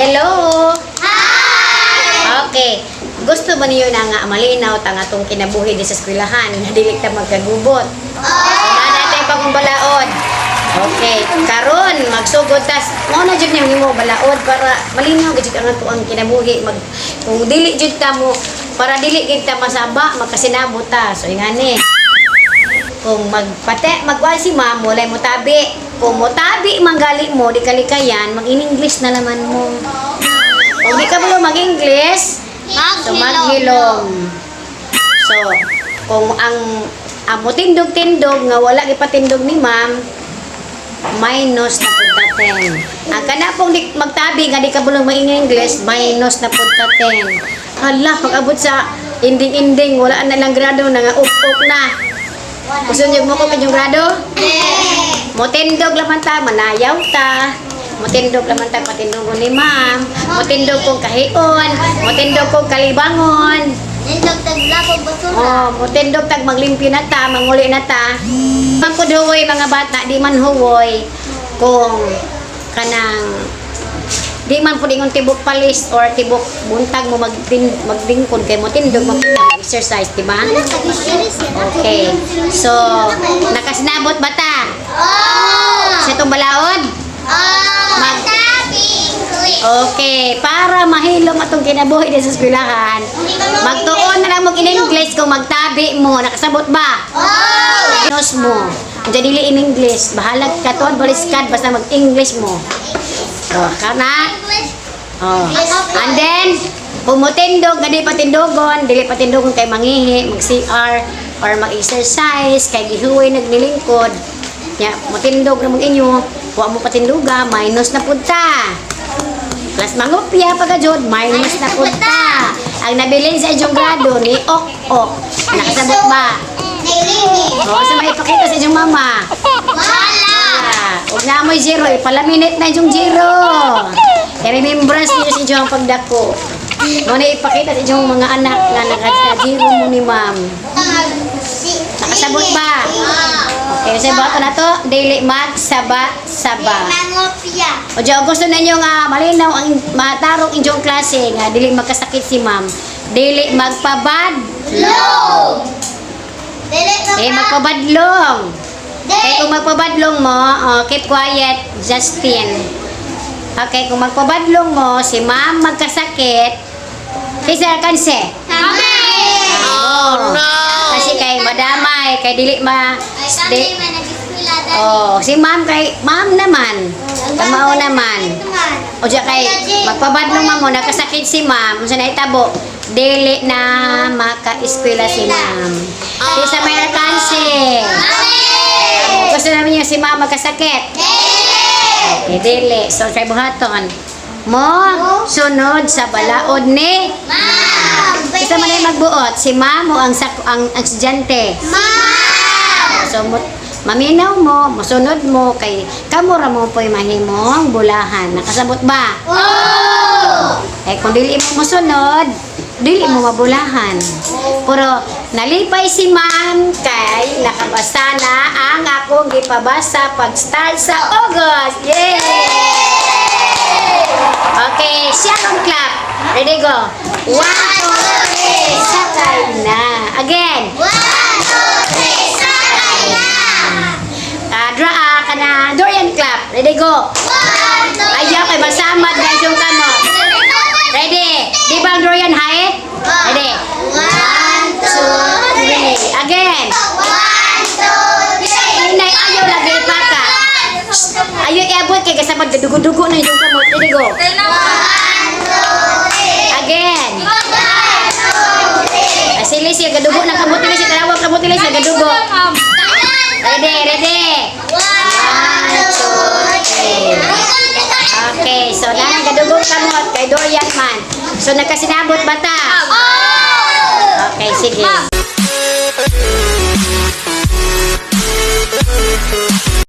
Hello! Hi! Okay. Gusto ba niyo na nga malinaw tanga tong kinabuhi di sa eskwelahan na dili ta magkagubot? Na natin pagong balaod. Okay. Karon magsugod tas mo na jud nimo balaod para malinaw gid ang ato ang kinabuhi kung dili jud ta mo para dili gid ta masaba magkasinabot ta. So ingani. Kung magwal si ma'am, walay mo tabi. Kung mo tabi manggali mo, di kalikayan, mag-in-English na naman mo. Kung di ka mo mag-English, so maghilom. So, kung ang mo tindog-tindog nga wala ipatindog ni ma'am, minus na punta 10. Ang kana pong di magtabi nga di ka bulong mag-English, minus na punta 10. Hala, pag abot sa ending-ending, wala na lang grado na nga up-up na. Gusto niyo mo ko yung grado? Motindog laman ta, manayaw ta. Motindog laman ta, patindog ni ma'am. Motindog kong kahion. Motindog kong kalibangon. Tindog taglabog basura. Oh, motindog tag maglimpyo na ta, manguli na ta. Mangkud huwoy mga bata, di man huwoy kung kanang di man pud ingon tibok palis or tibok buntag mo magdingkod kay mo tindog mo exercise, di ba? Okay. So, nakasinabot ba ta? Sa itong balaod? Okay. Para mahilom atong kinabuhi din sa eskwelahan, magtuon na lang mo in-English kung magtabi mo. Nakasabot ba? Nos mo. Kung dili in English, bahalag ka tuon, baliskad, basta mag-English mo. Oh, kana? Oh. And then, kung mo tindog, dili patindogon kay mangihi, mag-CR, or mag-exercise, kay gihuway nagnilingkod. Ya, mo tindog na mag inyo, huwag mo patinduga, minus na punta. Plus mangupya pagkajod, minus na punta. Ang nabilin sa inyong grado ni Ok-Ok. Nakasabot ba? O, sa maipakita sa inyong mama. Huwag na mo'y zero, ipalaminate na yung zero. I-remembrance nyo sa inyong pagdako. Muna ipakita sa inyong mga anak na naka-zero mo ni ma'am. Nakasabot ba? Okay, sa bato na to, daily magsaba-saba. O dyan, gusto na nyo nga malinaw ang matarong inyong klase nga dili magkasakit si ma'am. Dili magpabadlong. Magpabadlong. Kung magpabadlong mo, keep quiet, Justin. Okay, kung magpabadlong mo, si ma'am magkasakit, kisa kanse. Oh, no! Kasi kay madamay, kay dili si ma'am kay ma'am naman. Kamao naman. O diya kay magpabadlong mo, nakasakit si ma'am, sa naitabo, dili na maka-eskwela si ma'am. Kisa may nakanse. Gusto namin yung si ma'am magkasakit? Okay, dili. So, kay buhaton. Mo, sunod sa balaod ni ma'am. Isa man ay magbuot. Si ma'am o ang estudyante? Ma'am! So, maminaw mo, masunod mo, kay kamura mo po'y mahimong bulahan. Nakasabot ba? Eh, kung dili mo masunod, dili mo mabulahan. Pero nalipay si ma'am kay nakabasa na ang akong gipabasa pag-start sa August. Yay! Okay, second clap. Ready, go. 1, 2, 3, sakay na. Again. 1, 2, 3, sakay na. Dorian clap. Ready, go. 1, 2, 3. Ayaw kay masamad na yung kamot. Ready? Di ba ang Dorian height? Ready? 1, 2, 3. Again. 1, 2, 3. Inay, ayaw lagi ipaka. Ayaw iabot kay kasama dugo-dugo na yung kamot. Ready, go. 1, 2, 3. Again. 1, 2, 3. Asilis, yung gadugo ng kamot nila. Si tarawag kamot nila, si gadugo. Ready, ready. 1, 2, 3. Okay, so nang gadugong kamot kay Dorian man. So nakasinabot ba ta? Okay, sige.